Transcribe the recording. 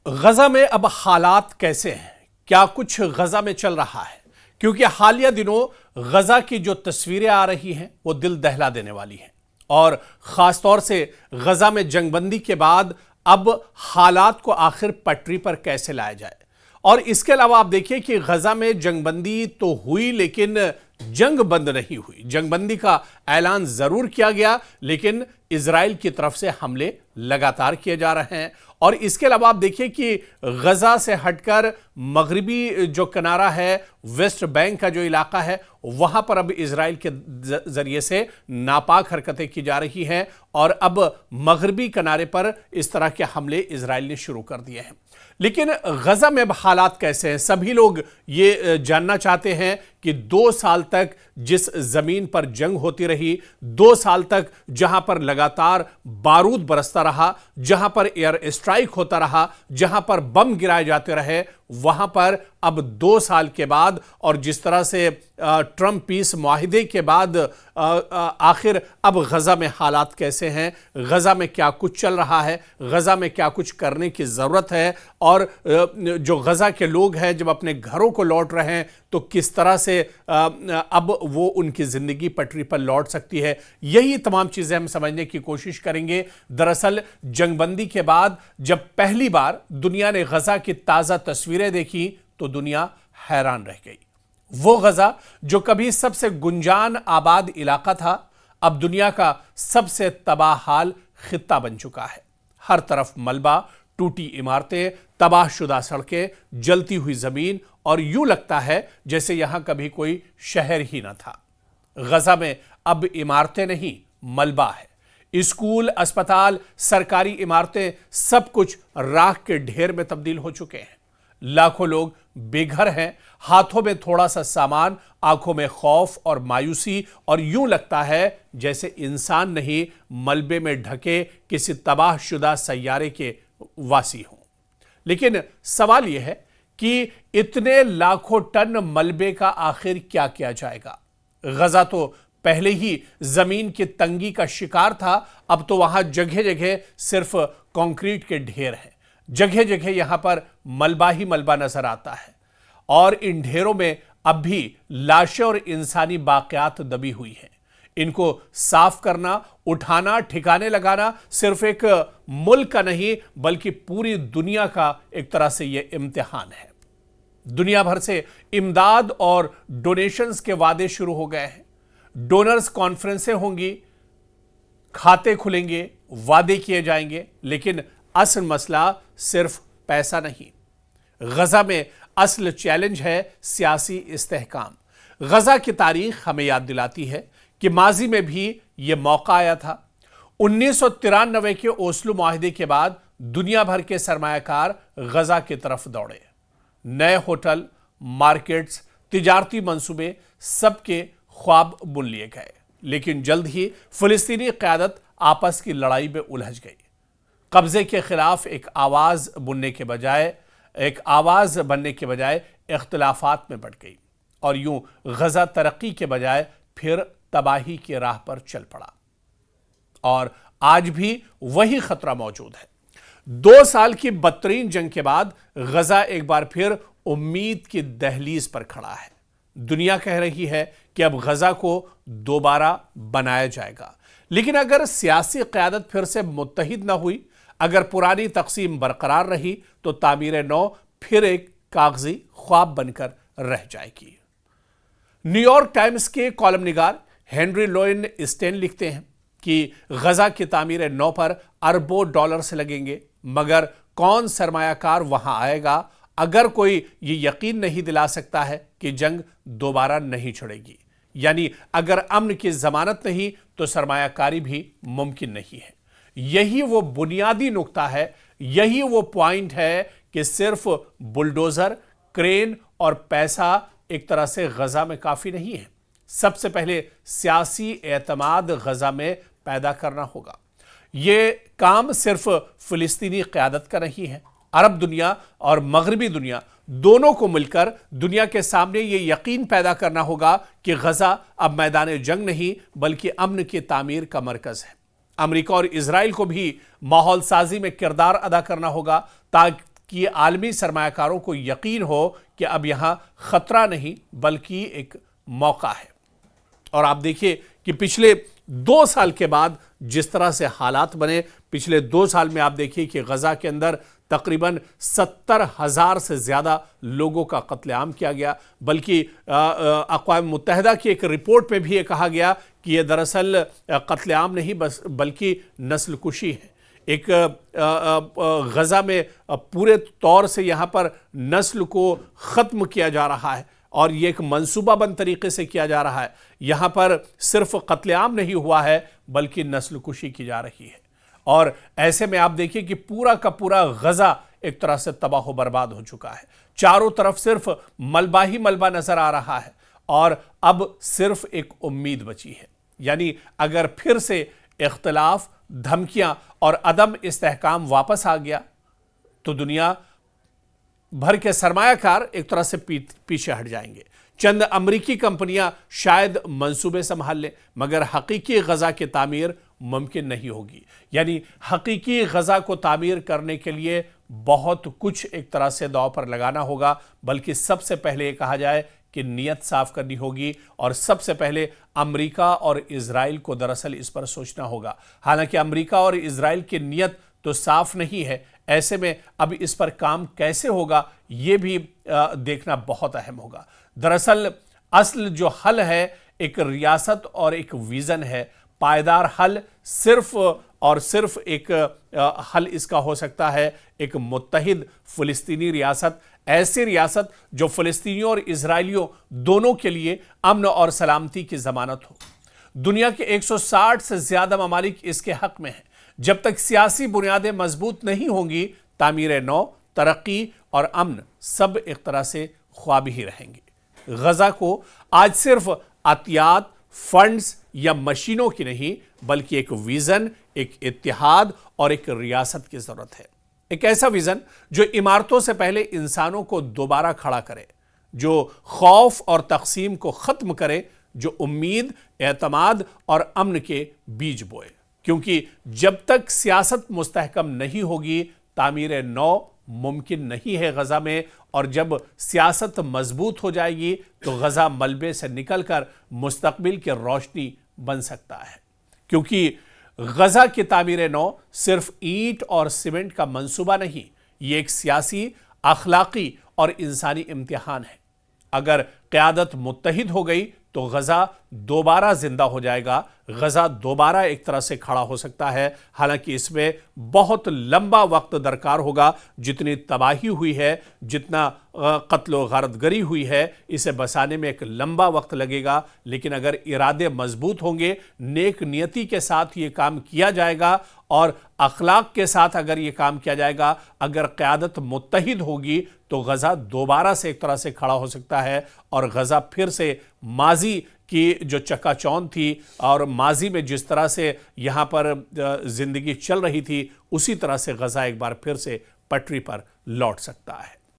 غزہ میں اب حالات کیسے ہیں؟ کیا کچھ غزہ میں چل رہا ہے؟ کیونکہ حالیہ دنوں غزہ کی جو تصویریں آ رہی ہیں وہ دل دہلا دینے والی ہیں، اور خاص طور سے غزہ میں جنگ بندی کے بعد اب حالات کو آخر پٹری پر کیسے لایا جائے۔ اور اس کے علاوہ آپ دیکھیں کہ غزہ میں جنگ بندی تو ہوئی لیکن جنگ بند نہیں ہوئی۔ جنگ بندی کا اعلان ضرور کیا گیا لیکن اسرائیل کی طرف سے حملے لگاتار کیے جا رہے ہیں۔ اور اس کے علاوہ آپ دیکھیں کہ غزہ سے ہٹ کر مغربی جو کنارہ ہے، ویسٹ بینک کا جو علاقہ ہے، وہاں پر اب اسرائیل کے ذریعے سے ناپاک حرکتیں کی جا رہی ہیں، اور اب مغربی کنارے پر اس طرح کے حملے اسرائیل نے شروع کر دیے ہیں۔ لیکن غزہ میں اب حالات کیسے ہیں؟ سبھی لوگ یہ جاننا چاہتے ہیں کہ 2 سال تک جس زمین پر جنگ ہوتی رہی، 2 سال تک جہاں پر لگاتار بارود برستا رہا، جہاں پر ایئر اسٹرائک ہوتا رہا، جہاں پر بم گرائے جاتے رہے، وہاں پر اب 2 سال کے بعد اور جس طرح سے ٹرمپ پیس معاہدے کے بعد آخر اب غزہ میں حالات کیسے ہیں؟ غزہ میں کیا کچھ چل رہا ہے؟ غزہ میں کیا کچھ کرنے کی ضرورت ہے؟ اور جو غزہ کے لوگ ہیں جب اپنے گھروں کو لوٹ رہے ہیں تو کس طرح سے اب وہ ان کی زندگی پٹری پر لوٹ سکتی ہے؟ یہی تمام چیزیں ہم سمجھنے کی کوشش کریں گے۔ دراصل جنگ بندی کے بعد جب پہلی بار دنیا نے غزہ کی تازہ تصویریں دیکھی تو دنیا حیران رہ گئی۔ وہ غزہ جو کبھی سب سے گنجان آباد علاقہ تھا، اب دنیا کا سب سے تباہ حال خطہ بن چکا ہے۔ ہر طرف ملبہ، ٹوٹی عمارتیں، تباہ شدہ سڑکیں، جلتی ہوئی زمین، اور یوں لگتا ہے جیسے یہاں کبھی کوئی شہر ہی نہ تھا۔ غزہ میں اب عمارتیں نہیں، ملبہ ہے۔ اسکول، اسپتال، سرکاری عمارتیں، سب کچھ راکھ کے ڈھیر میں تبدیل ہو چکے ہیں۔ لاکھوں لوگ بے گھر ہیں، ہاتھوں میں تھوڑا سا سامان، آنکھوں میں خوف اور مایوسی، اور یوں لگتا ہے جیسے انسان نہیں، ملبے میں ڈھکے کسی تباہ شدہ سیارے کے واسی ہوں۔ لیکن سوال یہ ہے کہ اتنے لاکھوں ٹن ملبے کا آخر کیا کیا جائے گا؟ غزہ تو پہلے ہی زمین کی تنگی کا شکار تھا، اب تو وہاں جگہ جگہ صرف کنکریٹ کے ڈھیر ہیں، جگہ جگہ یہاں پر ملبہ ہی ملبہ نظر آتا ہے، اور ان ڈھیروں میں اب بھی لاشیں اور انسانی باقیات دبی ہوئی ہیں۔ ان کو صاف کرنا، اٹھانا، ٹھکانے لگانا صرف ایک ملک کا نہیں بلکہ پوری دنیا کا ایک طرح سے یہ امتحان ہے۔ دنیا بھر سے امداد اور ڈونیشنز کے وعدے شروع ہو گئے ہیں، ڈونرز کانفرنسیں ہوں گی، کھاتے کھلیں گے، وعدے کیے جائیں گے، لیکن اصل مسئلہ صرف پیسہ نہیں۔ غزہ میں اصل چیلنج ہے سیاسی استحکام۔ غزہ کی تاریخ ہمیں یاد دلاتی ہے کہ ماضی میں بھی یہ موقع آیا تھا۔ 1993 کے اوسلو معاہدے کے بعد دنیا بھر کے سرمایہ کار غزہ کی طرف دوڑے۔ نئے ہوٹل، مارکیٹس، تجارتی منصوبے، سب کے خواب بن لیے گئے، لیکن جلد ہی فلسطینی قیادت آپس کی لڑائی میں الجھ گئی۔ قبضے کے خلاف ایک آواز بننے کے بجائے اختلافات میں بڑھ گئی، اور یوں غزہ ترقی کے بجائے پھر تباہی کی راہ پر چل پڑا، اور آج بھی وہی خطرہ موجود ہے۔ 2 سال کی بدترین جنگ کے بعد غزہ ایک بار پھر امید کی دہلیز پر کھڑا ہے۔ دنیا کہہ رہی ہے کہ اب غزہ کو دوبارہ بنایا جائے گا، لیکن اگر سیاسی قیادت پھر سے متحد نہ ہوئی، اگر پرانی تقسیم برقرار رہی، تو تعمیر نو پھر ایک کاغذی خواب بن کر رہ جائے گی۔ نیو یارک ٹائمز کے کالم نگار ہنری لوئن اسٹین لکھتے ہیں کہ غزہ کی تعمیر نو پر اربوں ڈالرز لگیں گے، مگر کون سرمایہ کار وہاں آئے گا اگر کوئی یہ یقین نہیں دلا سکتا ہے کہ جنگ دوبارہ نہیں چھڑے گی؟ یعنی اگر امن کی ضمانت نہیں تو سرمایہ کاری بھی ممکن نہیں ہے۔ یہی وہ بنیادی نقطہ ہے، یہی وہ پوائنٹ ہے کہ صرف بلڈوزر، کرین اور پیسہ ایک طرح سے غزہ میں کافی نہیں ہے۔ سب سے پہلے سیاسی اعتماد غزہ میں پیدا کرنا ہوگا۔ یہ کام صرف فلسطینی قیادت کا نہیں ہے، عرب دنیا اور مغربی دنیا دونوں کو مل کر دنیا کے سامنے یہ یقین پیدا کرنا ہوگا کہ غزہ اب میدان جنگ نہیں بلکہ امن کی تعمیر کا مرکز ہے۔ امریکہ اور اسرائیل کو بھی ماحول سازی میں کردار ادا کرنا ہوگا کہ عالمی سرمایہ کاروں کو یقین ہو کہ اب یہاں خطرہ نہیں بلکہ ایک موقع ہے۔ اور آپ دیکھیے کہ پچھلے 2 سال کے بعد جس طرح سے حالات بنے، پچھلے 2 سال میں آپ دیکھیے کہ غزہ کے اندر تقریباً 70,000 سے زیادہ لوگوں کا قتل عام کیا گیا، بلکہ اقوام متحدہ کی ایک رپورٹ میں بھی یہ کہا گیا کہ یہ دراصل قتل عام نہیں بلکہ نسل کشی ہے۔ ایک غزہ میں پورے طور سے یہاں پر نسل کو ختم کیا جا رہا ہے، اور یہ ایک منصوبہ بند طریقے سے کیا جا رہا ہے۔ یہاں پر صرف قتل عام نہیں ہوا ہے بلکہ نسل کشی کی جا رہی ہے، اور ایسے میں آپ دیکھیں کہ پورا کا پورا غزہ ایک طرح سے تباہ و برباد ہو چکا ہے۔ چاروں طرف صرف ملبہ ہی ملبہ نظر آ رہا ہے، اور اب صرف ایک امید بچی ہے، یعنی اگر پھر سے اختلاف، دھمکیاں اور عدم استحکام واپس آ گیا تو دنیا بھر کے سرمایہ کار ایک طرح سے پیچھے ہٹ جائیں گے۔ چند امریکی کمپنیاں شاید منصوبے سنبھال لیں، مگر حقیقی غزہ کی تعمیر ممکن نہیں ہوگی۔ یعنی حقیقی غزہ کو تعمیر کرنے کے لیے بہت کچھ ایک طرح سے داؤ پر لگانا ہوگا، بلکہ سب سے پہلے یہ کہا جائے کہ نیت صاف کرنی ہوگی، اور سب سے پہلے امریکہ اور اسرائیل کو دراصل اس پر سوچنا ہوگا۔ حالانکہ امریکہ اور اسرائیل کی نیت تو صاف نہیں ہے، ایسے میں اب اس پر کام کیسے ہوگا یہ بھی دیکھنا بہت اہم ہوگا۔ دراصل اصل جو حل ہے ایک ریاست اور ایک ویژن ہے۔ پائیدار حل صرف اور صرف ایک حل اس کا ہو سکتا ہے ایک متحد فلسطینی ریاست، ایسی ریاست جو فلسطینیوں اور اسرائیلیوں دونوں کے لیے امن اور سلامتی کی ضمانت ہو۔ دنیا کے 160 سے زیادہ ممالک اس کے حق میں ہیں۔ جب تک سیاسی بنیادیں مضبوط نہیں ہوں گی، تعمیر نو، ترقی اور امن سب ایک طرح سے خواب ہی رہیں گے۔ غزہ کو آج صرف عطیات، فنڈز یا مشینوں کی نہیں بلکہ ایک ویژن، ایک اتحاد اور ایک ریاست کی ضرورت ہے۔ ایک ایسا ویژن جو عمارتوں سے پہلے انسانوں کو دوبارہ کھڑا کرے، جو خوف اور تقسیم کو ختم کرے، جو امید، اعتماد اور امن کے بیج بوئے۔ کیونکہ جب تک سیاست مستحکم نہیں ہوگی، تعمیر نو ممکن نہیں ہے غزہ میں، اور جب سیاست مضبوط ہو جائے گی تو غزہ ملبے سے نکل کر مستقبل کی روشنی بن سکتا ہے۔ کیونکہ غزہ کی تعمیر نو صرف اینٹ اور سیمنٹ کا منصوبہ نہیں، یہ ایک سیاسی، اخلاقی اور انسانی امتحان ہے۔ اگر قیادت متحد ہو گئی تو غزہ دوبارہ زندہ ہو جائے گا، غزہ دوبارہ ایک طرح سے کھڑا ہو سکتا ہے۔ حالانکہ اس میں بہت لمبا وقت درکار ہوگا، جتنی تباہی ہوئی ہے، جتنا قتل و غارت گری ہوئی ہے، اسے بسانے میں ایک لمبا وقت لگے گا۔ لیکن اگر ارادے مضبوط ہوں گے، نیک نیتی کے ساتھ یہ کام کیا جائے گا، اور اخلاق کے ساتھ اگر یہ کام کیا جائے گا، اگر قیادت متحد ہوگی تو غزہ دوبارہ سے ایک طرح سے کھڑا ہو سکتا ہے، اور غزہ پھر سے ماضی کی جو چکا چوند تھی اور ماضی میں جس طرح سے یہاں پر زندگی چل رہی تھی، اسی طرح سے غزہ ایک بار پھر سے پٹری پر لوٹ سکتا ہے۔